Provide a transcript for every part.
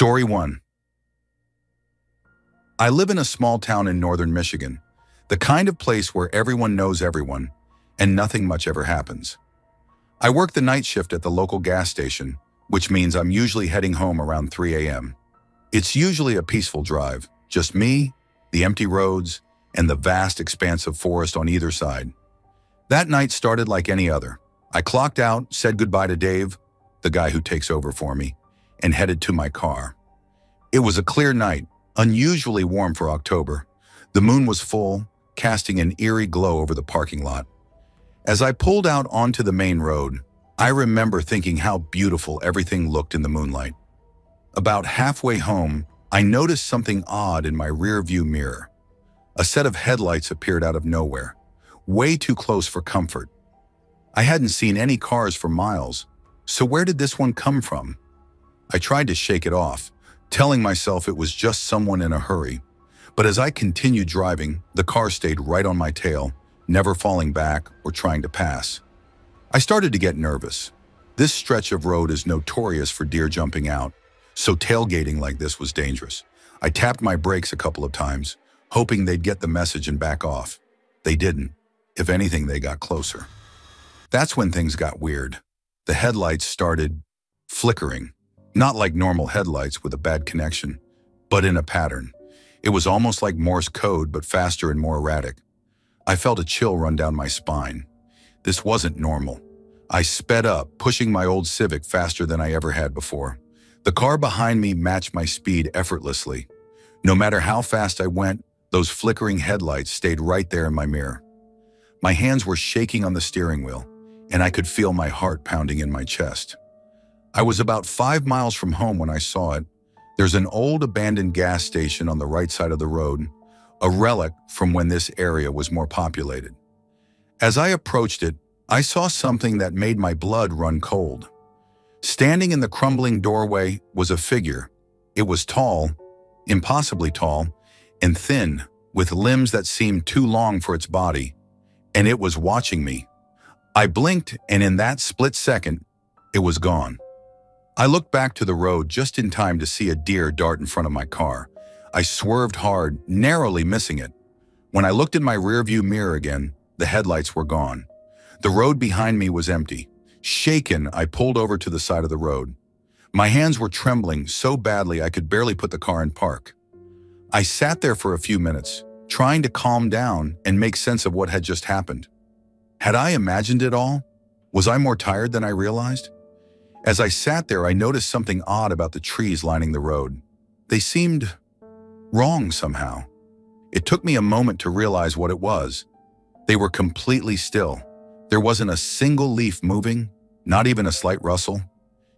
Story 1. I live in a small town in northern Michigan, the kind of place where everyone knows everyone and nothing much ever happens. I work the night shift at the local gas station, which means I'm usually heading home around 3 a.m. It's usually a peaceful drive, just me, the empty roads, and the vast expanse of forest on either side. That night started like any other. I clocked out, said goodbye to Dave, the guy who takes over for me, and headed to my car. It was a clear night, unusually warm for October. The moon was full, casting an eerie glow over the parking lot. As I pulled out onto the main road, I remember thinking how beautiful everything looked in the moonlight. About halfway home, I noticed something odd in my rear-view mirror. A set of headlights appeared out of nowhere, way too close for comfort. I hadn't seen any cars for miles, so where did this one come from? I tried to shake it off, telling myself it was just someone in a hurry. But as I continued driving, the car stayed right on my tail, never falling back or trying to pass. I started to get nervous. This stretch of road is notorious for deer jumping out, so tailgating like this was dangerous. I tapped my brakes a couple of times, hoping they'd get the message and back off. They didn't. If anything, they got closer. That's when things got weird. The headlights started flickering. Not like normal headlights with a bad connection, but in a pattern. It was almost like Morse code, but faster and more erratic. I felt a chill run down my spine. This wasn't normal. I sped up, pushing my old Civic faster than I ever had before. The car behind me matched my speed effortlessly. No matter how fast I went, those flickering headlights stayed right there in my mirror. My hands were shaking on the steering wheel, and I could feel my heart pounding in my chest. I was about 5 miles from home when I saw it. There's an old abandoned gas station on the right side of the road, a relic from when this area was more populated. As I approached it, I saw something that made my blood run cold. Standing in the crumbling doorway was a figure. It was tall, impossibly tall, and thin, with limbs that seemed too long for its body, and it was watching me. I blinked, and in that split second, it was gone. I looked back to the road just in time to see a deer dart in front of my car. I swerved hard, narrowly missing it. When I looked in my rearview mirror again, the headlights were gone. The road behind me was empty. Shaken, I pulled over to the side of the road. My hands were trembling so badly I could barely put the car in park. I sat there for a few minutes, trying to calm down and make sense of what had just happened. Had I imagined it all? Was I more tired than I realized? As I sat there, I noticed something odd about the trees lining the road. They seemed wrong somehow. It took me a moment to realize what it was. They were completely still. There wasn't a single leaf moving, not even a slight rustle.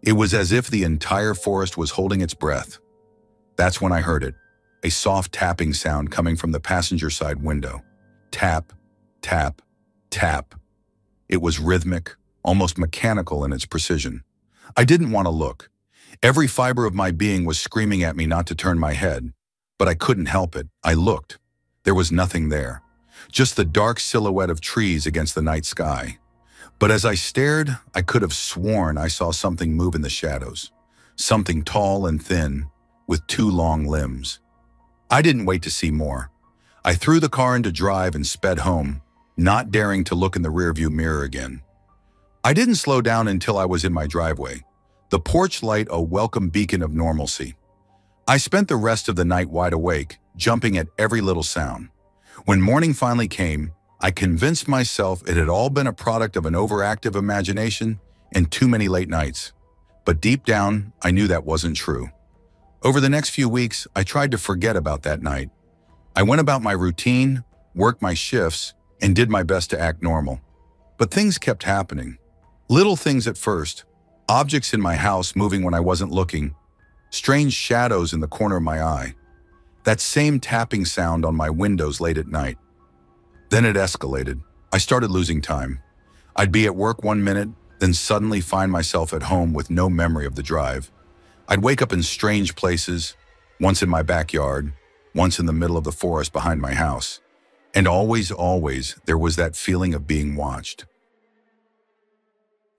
It was as if the entire forest was holding its breath. That's when I heard it, a soft tapping sound coming from the passenger side window. Tap, tap, tap. It was rhythmic, almost mechanical in its precision. I didn't want to look. Every fiber of my being was screaming at me not to turn my head, but I couldn't help it. I looked. There was nothing there, just the dark silhouette of trees against the night sky. But as I stared, I could have sworn I saw something move in the shadows, something tall and thin, with 2 long limbs. I didn't wait to see more. I threw the car into drive and sped home, not daring to look in the rearview mirror again. I didn't slow down until I was in my driveway, the porch light a welcome beacon of normalcy. I spent the rest of the night wide awake, jumping at every little sound. When morning finally came, I convinced myself it had all been a product of an overactive imagination and too many late nights. But deep down, I knew that wasn't true. Over the next few weeks, I tried to forget about that night. I went about my routine, worked my shifts, and did my best to act normal. But things kept happening. Little things at first, objects in my house moving when I wasn't looking, strange shadows in the corner of my eye, that same tapping sound on my windows late at night. Then it escalated. I started losing time. I'd be at work 1 minute, then suddenly find myself at home with no memory of the drive. I'd wake up in strange places, once in my backyard, once in the middle of the forest behind my house. And always, there was that feeling of being watched.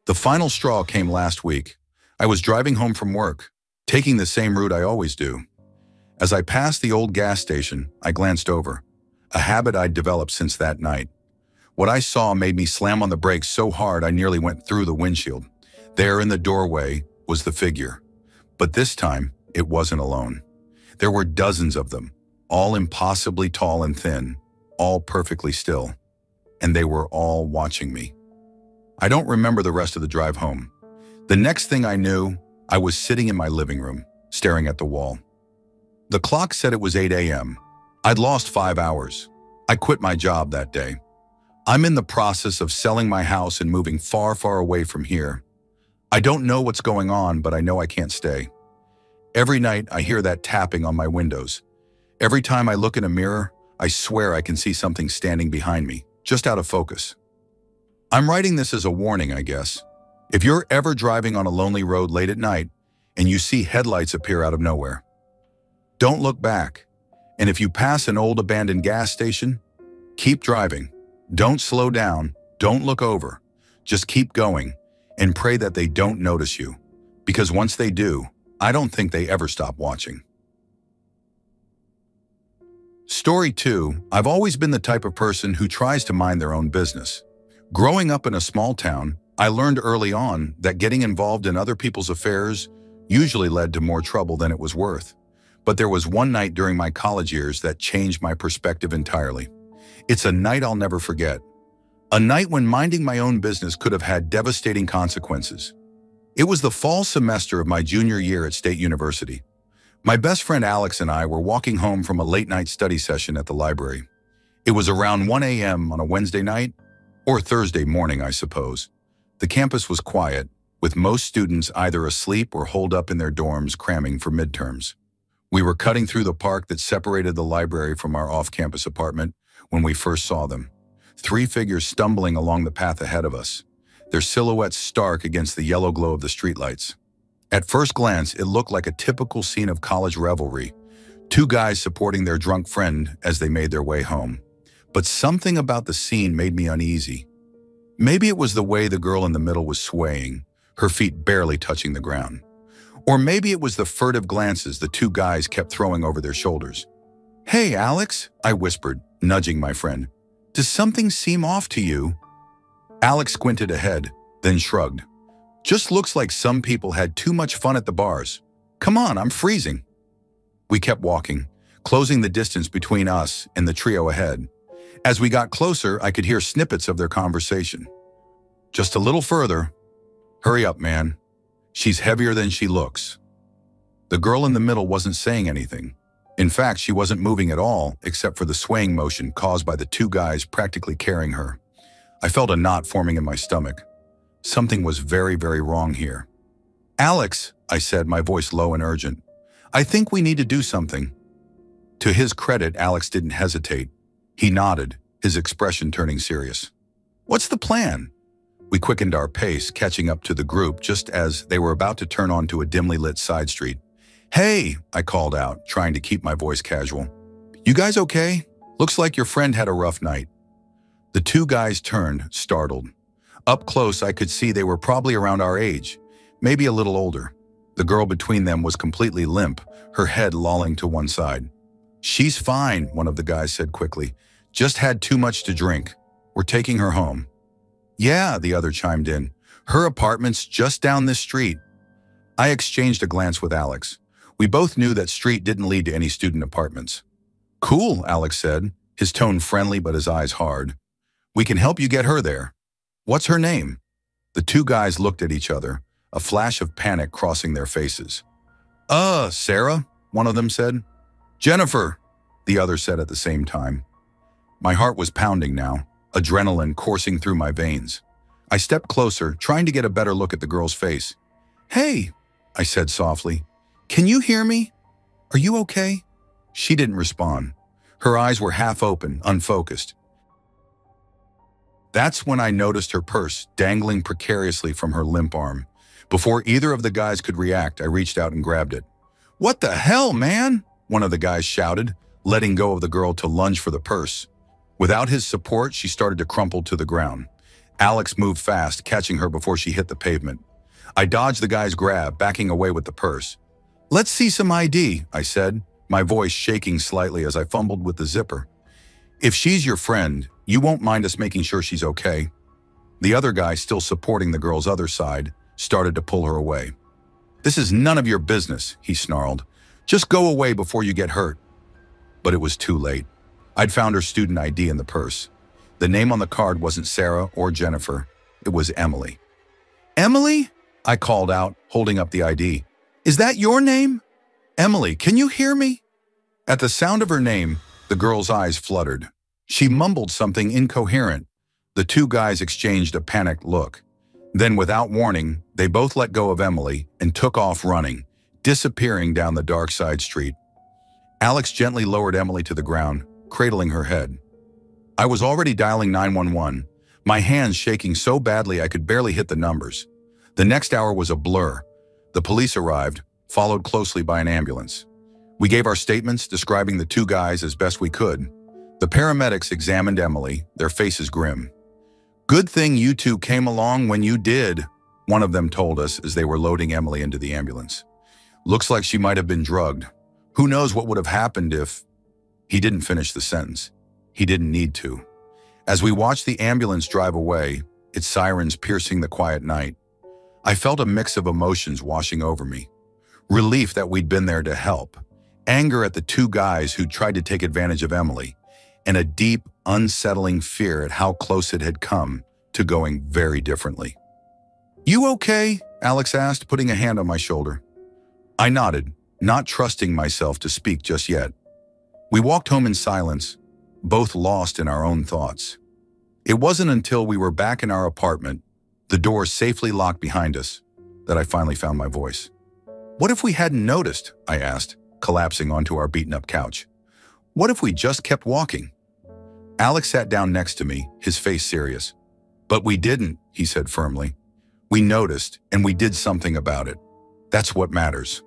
The final straw came last week. I was driving home from work. taking the same route I always do. As I passed the old gas station, I glanced over, a habit I'd developed since that night. What I saw made me slam on the brakes so hard I nearly went through the windshield. There in the doorway was the figure. But this time, it wasn't alone. There were dozens of them, all impossibly tall and thin, all perfectly still. And they were all watching me. I don't remember the rest of the drive home. The next thing I knew, I was sitting in my living room, staring at the wall. The clock said it was 8 a.m. I'd lost 5 hours. I quit my job that day. I'm in the process of selling my house and moving far, far away from here. I don't know what's going on, but I know I can't stay. Every night, I hear that tapping on my windows. Every time I look in a mirror, I swear I can see something standing behind me, just out of focus. I'm writing this as a warning, I guess. If you're ever driving on a lonely road late at night and you see headlights appear out of nowhere, don't look back. And if you pass an old abandoned gas station, keep driving. Don't slow down, don't look over. Just keep going and pray that they don't notice you. Because once they do, I don't think they ever stop watching. Story 2, I've always been the type of person who tries to mind their own business. Growing up in a small town, I learned early on that getting involved in other people's affairs usually led to more trouble than it was worth. But there was one night during my college years that changed my perspective entirely. It's a night I'll never forget. A night when minding my own business could have had devastating consequences. It was the fall semester of my junior year at State University. My best friend Alex and I were walking home from a late-night study session at the library. It was around 1 a.m. on a Wednesday night, or Thursday morning, I suppose. The campus was quiet, with most students either asleep or holed up in their dorms cramming for midterms. We were cutting through the park that separated the library from our off-campus apartment when we first saw them. 3 figures stumbling along the path ahead of us, their silhouettes stark against the yellow glow of the streetlights. At first glance, it looked like a typical scene of college revelry, 2 guys supporting their drunk friend as they made their way home. But something about the scene made me uneasy. Maybe it was the way the girl in the middle was swaying, her feet barely touching the ground. Or maybe it was the furtive glances the 2 guys kept throwing over their shoulders. "Hey, Alex," I whispered, nudging my friend. "Does something seem off to you?" Alex squinted ahead, then shrugged. "Just looks like some people had too much fun at the bars. Come on, I'm freezing." We kept walking, closing the distance between us and the trio ahead. As we got closer, I could hear snippets of their conversation. "Just a little further. Hurry up, man. She's heavier than she looks." The girl in the middle wasn't saying anything. In fact, she wasn't moving at all, except for the swaying motion caused by the 2 guys practically carrying her. I felt a knot forming in my stomach. Something was very, very wrong here. "Alex," I said, my voice low and urgent, "I think we need to do something." To his credit, Alex didn't hesitate. He nodded, his expression turning serious. "What's the plan?" We quickened our pace, catching up to the group just as they were about to turn onto a dimly lit side street. "Hey," I called out, trying to keep my voice casual. "You guys okay? Looks like your friend had a rough night." The 2 guys turned, startled. Up close, I could see they were probably around our age, maybe a little older. The girl between them was completely limp, her head lolling to one side. "She's fine," one of the guys said quickly. "Just had too much to drink. We're taking her home." "Yeah," the other chimed in. "Her apartment's just down this street." I exchanged a glance with Alex. We both knew that street didn't lead to any student apartments. "Cool," Alex said, his tone friendly but his eyes hard. "We can help you get her there. What's her name?" The 2 guys looked at each other, a flash of panic crossing their faces. Sarah," one of them said. "Jennifer," the other said at the same time. My heart was pounding now, adrenaline coursing through my veins. I stepped closer, trying to get a better look at the girl's face. "Hey," I said softly. "Can you hear me? Are you okay?" She didn't respond. Her eyes were half open, unfocused. That's when I noticed her purse dangling precariously from her limp arm. Before either of the guys could react, I reached out and grabbed it. "What the hell, man?" one of the guys shouted, letting go of the girl to lunge for the purse. Without his support, she started to crumple to the ground. Alex moved fast, catching her before she hit the pavement. I dodged the guy's grab, backing away with the purse. "Let's see some ID," I said, my voice shaking slightly as I fumbled with the zipper. "If she's your friend, you won't mind us making sure she's okay." The other guy, still supporting the girl's other side, started to pull her away. "This is none of your business," he snarled. "Just go away before you get hurt." But it was too late. I'd found her student ID in the purse. The name on the card wasn't Sarah or Jennifer. It was Emily. "Emily?" I called out, holding up the ID. "Is that your name? Emily, can you hear me?" At the sound of her name, the girl's eyes fluttered. She mumbled something incoherent. The two guys exchanged a panicked look. Then, without warning, they both let go of Emily and took off running, disappearing down the dark side street. Alex gently lowered Emily to the ground, cradling her head. I was already dialing 911, my hands shaking so badly I could barely hit the numbers. The next hour was a blur. The police arrived, followed closely by an ambulance. We gave our statements describing the two guys as best we could. The paramedics examined Emily, their faces grim. "Good thing you two came along when you did," one of them told us as they were loading Emily into the ambulance. "Looks like she might have been drugged. Who knows what would have happened if—" He didn't finish the sentence. He didn't need to. As we watched the ambulance drive away, its sirens piercing the quiet night, I felt a mix of emotions washing over me. Relief that we'd been there to help, anger at the two guys who'd tried to take advantage of Emily, and a deep, unsettling fear at how close it had come to going very differently. "You okay?" Alex asked, putting a hand on my shoulder. I nodded, not trusting myself to speak just yet. We walked home in silence, both lost in our own thoughts. It wasn't until we were back in our apartment, the door safely locked behind us, that I finally found my voice. "What if we hadn't noticed?" I asked, collapsing onto our beaten-up couch. "What if we just kept walking?" Alex sat down next to me, his face serious. "But we didn't," he said firmly. "We noticed, and we did something about it. That's what matters."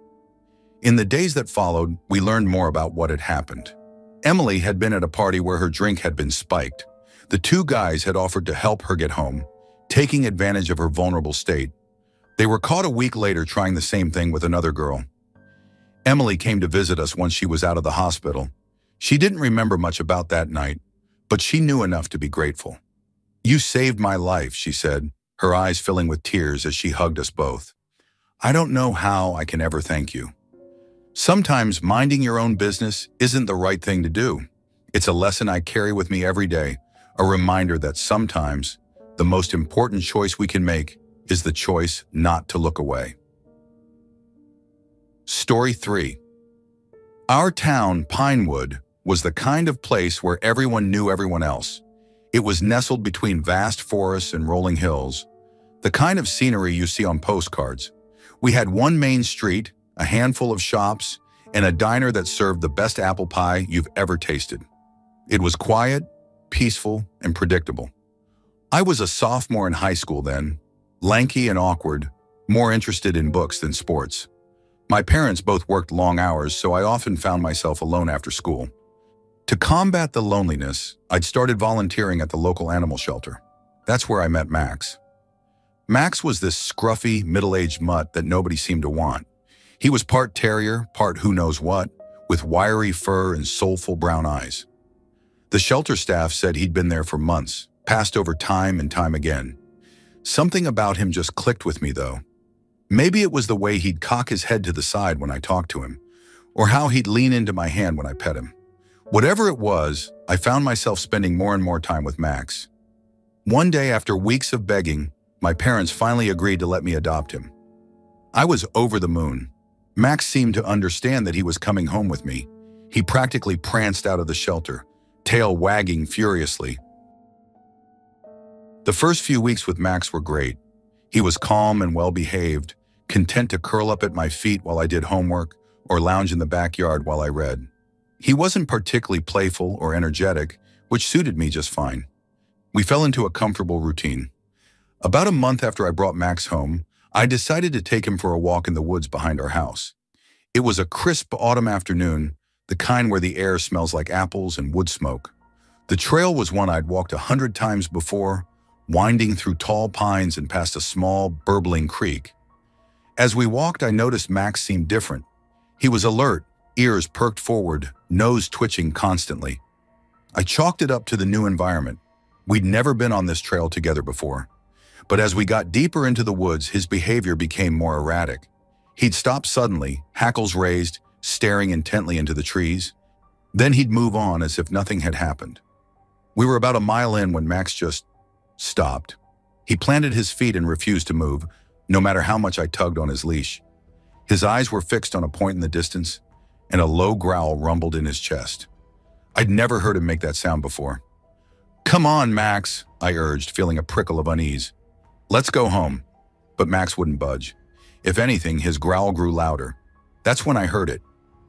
In the days that followed, we learned more about what had happened. Emily had been at a party where her drink had been spiked. The two guys had offered to help her get home, taking advantage of her vulnerable state. They were caught a week later trying the same thing with another girl. Emily came to visit us once she was out of the hospital. She didn't remember much about that night, but she knew enough to be grateful. "You saved my life," she said, her eyes filling with tears as she hugged us both. "I don't know how I can ever thank you." Sometimes minding your own business isn't the right thing to do. It's a lesson I carry with me every day, a reminder that sometimes the most important choice we can make is the choice not to look away. Story 3. Our town, Pinewood, was the kind of place where everyone knew everyone else. It was nestled between vast forests and rolling hills, the kind of scenery you see on postcards. We had one main street, a handful of shops, and a diner that served the best apple pie you've ever tasted. It was quiet, peaceful, and predictable. I was a sophomore in high school then, lanky and awkward, more interested in books than sports. My parents both worked long hours, so I often found myself alone after school. To combat the loneliness, I'd started volunteering at the local animal shelter. That's where I met Max. Max was this scruffy, middle-aged mutt that nobody seemed to want. He was part terrier, part who knows what, with wiry fur and soulful brown eyes. The shelter staff said he'd been there for months, passed over time and time again. Something about him just clicked with me, though. Maybe it was the way he'd cock his head to the side when I talked to him, or how he'd lean into my hand when I pet him. Whatever it was, I found myself spending more and more time with Max. One day, after weeks of begging, my parents finally agreed to let me adopt him. I was over the moon. Max seemed to understand that he was coming home with me. He practically pranced out of the shelter, tail wagging furiously. The first few weeks with Max were great. He was calm and well-behaved, content to curl up at my feet while I did homework or lounge in the backyard while I read. He wasn't particularly playful or energetic, which suited me just fine. We fell into a comfortable routine. About a month after I brought Max home, I decided to take him for a walk in the woods behind our house. It was a crisp autumn afternoon, the kind where the air smells like apples and wood smoke. The trail was one I'd walked 100 times before, winding through tall pines and past a small, burbling creek. As we walked, I noticed Max seemed different. He was alert, ears perked forward, nose twitching constantly. I chalked it up to the new environment. We'd never been on this trail together before. But as we got deeper into the woods, his behavior became more erratic. He'd stop suddenly, hackles raised, staring intently into the trees. Then he'd move on as if nothing had happened. We were about a mile in when Max just stopped. He planted his feet and refused to move, no matter how much I tugged on his leash. His eyes were fixed on a point in the distance, and a low growl rumbled in his chest. I'd never heard him make that sound before. "Come on, Max," I urged, feeling a prickle of unease. "Let's go home." But Max wouldn't budge. If anything, his growl grew louder. That's when I heard it,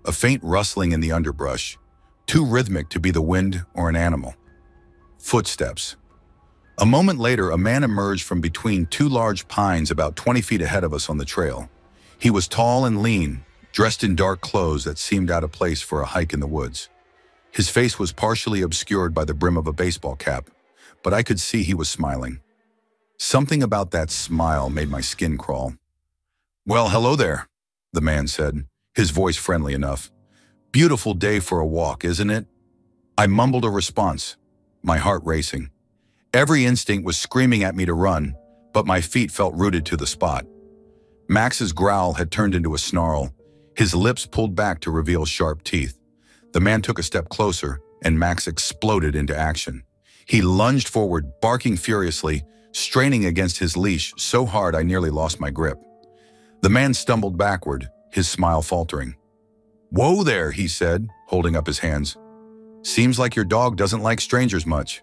a faint rustling in the underbrush, too rhythmic to be the wind or an animal. Footsteps. A moment later, a man emerged from between two large pines about 20 feet ahead of us on the trail. He was tall and lean, dressed in dark clothes that seemed out of place for a hike in the woods. His face was partially obscured by the brim of a baseball cap, but I could see he was smiling. Something about that smile made my skin crawl. "Well, hello there," the man said, his voice friendly enough. "Beautiful day for a walk, isn't it?" I mumbled a response, my heart racing. Every instinct was screaming at me to run, but my feet felt rooted to the spot. Max's growl had turned into a snarl, his lips pulled back to reveal sharp teeth. The man took a step closer, and Max exploded into action. He lunged forward, barking furiously, straining against his leash so hard I nearly lost my grip. The man stumbled backward, his smile faltering. "Whoa there," he said, holding up his hands. "Seems like your dog doesn't like strangers much."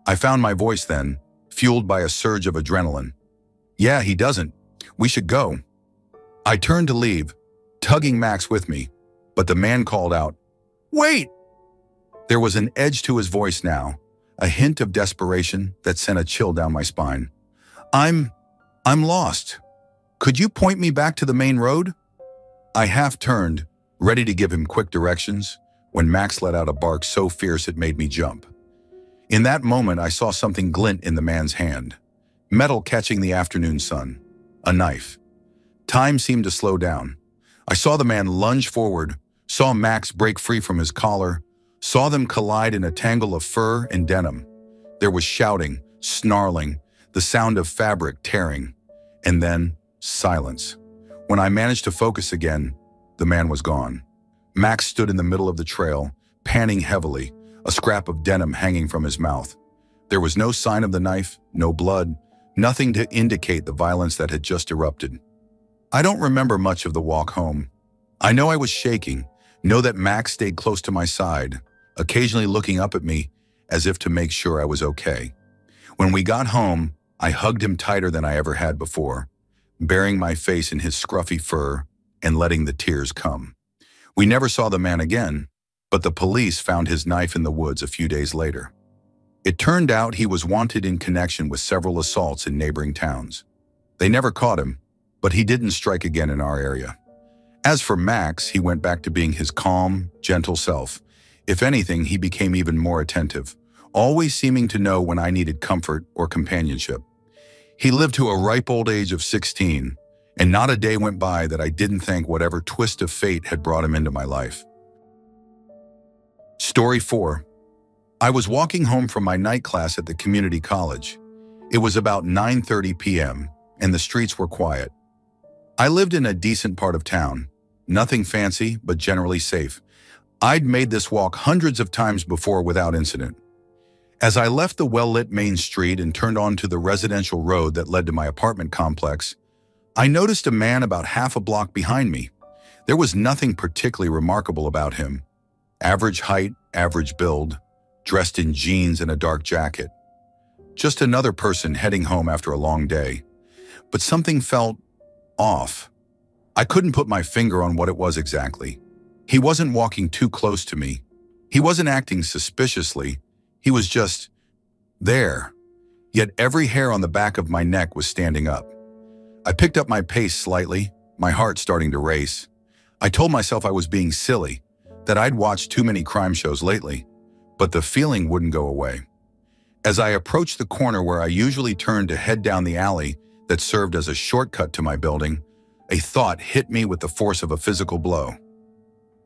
I found my voice then, fueled by a surge of adrenaline. "Yeah, he doesn't. We should go." I turned to leave, tugging Max with me, but the man called out, "Wait!" There was an edge to his voice now, a hint of desperation that sent a chill down my spine. I'm lost. Could you point me back to the main road?" I half turned, ready to give him quick directions, when Max let out a bark so fierce it made me jump. In that moment, I saw something glint in the man's hand, metal catching the afternoon sun, a knife. Time seemed to slow down. I saw the man lunge forward, saw Max break free from his collar, saw them collide in a tangle of fur and denim. There was shouting, snarling, the sound of fabric tearing, and then silence. When I managed to focus again, the man was gone. Max stood in the middle of the trail, panting heavily, a scrap of denim hanging from his mouth. There was no sign of the knife, no blood, nothing to indicate the violence that had just erupted. I don't remember much of the walk home. I know I was shaking, know that Max stayed close to my side, occasionally looking up at me as if to make sure I was okay. When we got home, I hugged him tighter than I ever had before, burying my face in his scruffy fur and letting the tears come. We never saw the man again, but the police found his knife in the woods a few days later. It turned out he was wanted in connection with several assaults in neighboring towns. They never caught him, but he didn't strike again in our area. As for Max, he went back to being his calm, gentle self. If anything, he became even more attentive, always seeming to know when I needed comfort or companionship. He lived to a ripe old age of 16, and not a day went by that I didn't thank whatever twist of fate had brought him into my life. Story 4. I was walking home from my night class at the community college. It was about 9:30 p.m., and the streets were quiet. I lived in a decent part of town, nothing fancy, but generally safe. I'd made this walk hundreds of times before without incident. As I left the well-lit main street and turned onto the residential road that led to my apartment complex, I noticed a man about half a block behind me. There was nothing particularly remarkable about him. Average height, average build, dressed in jeans and a dark jacket. Just another person heading home after a long day. But something felt off. I couldn't put my finger on what it was exactly. He wasn't walking too close to me. He wasn't acting suspiciously. He was just there. Yet every hair on the back of my neck was standing up. I picked up my pace slightly, my heart starting to race. I told myself I was being silly, that I'd watched too many crime shows lately, but the feeling wouldn't go away. As I approached the corner where I usually turned to head down the alley that served as a shortcut to my building, A thought hit me with the force of a physical blow.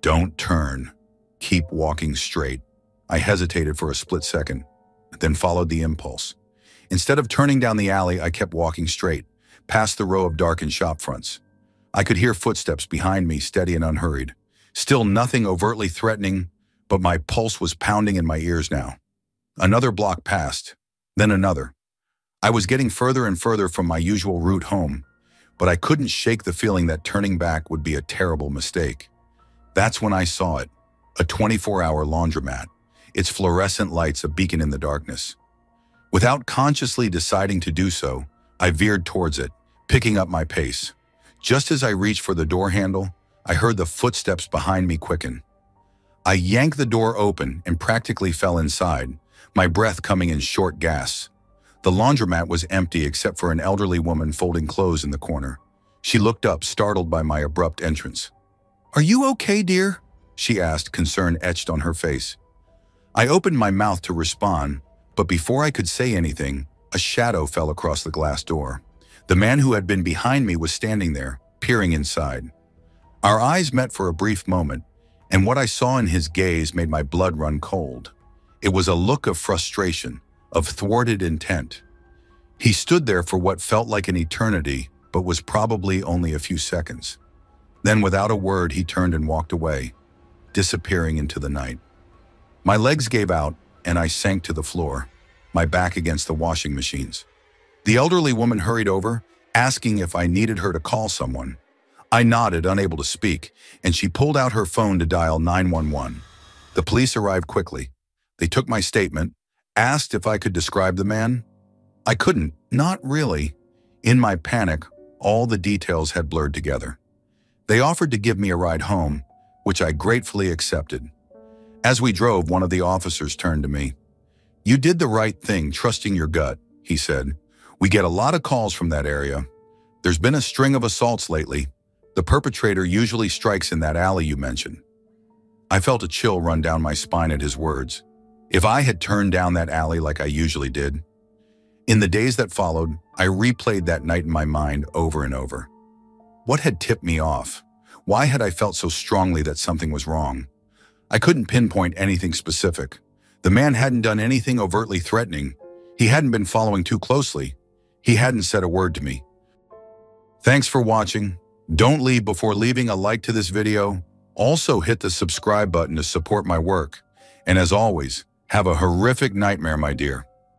Don't turn. Keep walking straight. I hesitated for a split second, then followed the impulse. Instead of turning down the alley, I kept walking straight, past the row of darkened shop fronts. I could hear footsteps behind me, steady and unhurried. Still nothing overtly threatening, but my pulse was pounding in my ears now. Another block passed, then another. I was getting further and further from my usual route home, but I couldn't shake the feeling that turning back would be a terrible mistake. That's when I saw it, a 24-hour laundromat, its fluorescent lights a beacon in the darkness. Without consciously deciding to do so, I veered towards it, picking up my pace. Just as I reached for the door handle, I heard the footsteps behind me quicken. I yanked the door open and practically fell inside, my breath coming in short gasps. The laundromat was empty except for an elderly woman folding clothes in the corner. She looked up, startled by my abrupt entrance. "Are you okay, dear?" she asked, concern etched on her face. I opened my mouth to respond, but before I could say anything, a shadow fell across the glass door. The man who had been behind me was standing there, peering inside. Our eyes met for a brief moment, and what I saw in his gaze made my blood run cold. It was a look of frustration, of thwarted intent. He stood there for what felt like an eternity, but was probably only a few seconds. Then, without a word, he turned and walked away, disappearing into the night. My legs gave out, and I sank to the floor, my back against the washing machines. The elderly woman hurried over, asking if I needed her to call someone. I nodded, unable to speak, and she pulled out her phone to dial 911. The police arrived quickly. They took my statement, asked if I could describe the man. I couldn't, not really. In my panic, all the details had blurred together. They offered to give me a ride home, which I gratefully accepted. As we drove, one of the officers turned to me. "You did the right thing, trusting your gut," he said. "We get a lot of calls from that area. There's been a string of assaults lately. The perpetrator usually strikes in that alley you mentioned." I felt a chill run down my spine at his words. If I had turned down that alley like I usually did. In the days that followed, I replayed that night in my mind over and over. What had tipped me off? Why had I felt so strongly that something was wrong? I couldn't pinpoint anything specific. The man hadn't done anything overtly threatening. He hadn't been following too closely. He hadn't said a word to me. Thanks for watching. Don't leave before leaving a like to this video. Also hit the subscribe button to support my work. And as always, have a horrific nightmare, my dear.